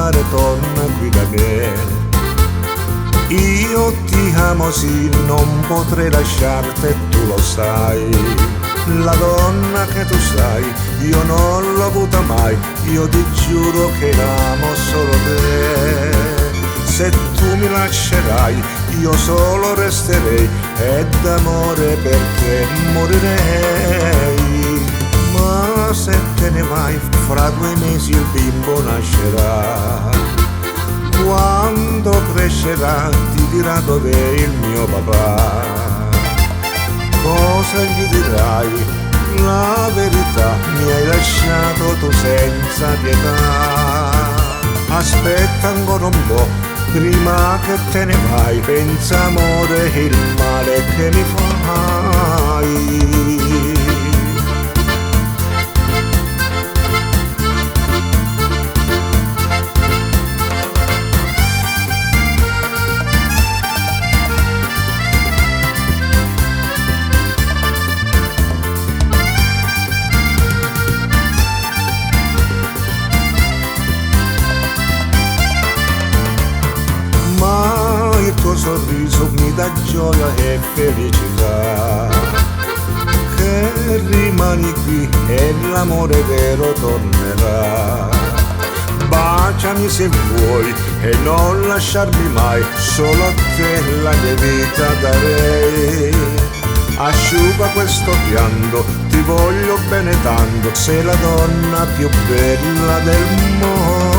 mare torna qui da me. Io ti amo sì, non potrei lasciarti e tu lo sai. La donna che tu sai, io non l'ho avuta mai, io ti giuro che amo solo te. Se tu mi lascerai, io solo resterei e d'amore per te morirei. Ma se te ne vai, fra 2 mesi il bimbo nascerà. Quando crescerà ti dirà dov'è il mio papà. Cosa gli dirai? La verità, mi hai lasciato tu senza pietà. Aspetta ancora un po', prima che te ne vai, pensa amore il male che mi fai. Il tuo sorriso mi dà gioia e felicità, che rimani qui e l'amore vero tornerà. Baciami se vuoi e non lasciarmi mai, solo a te la mia vita darei. Asciuga questo pianto, ti voglio bene tanto, sei la donna più bella del mondo.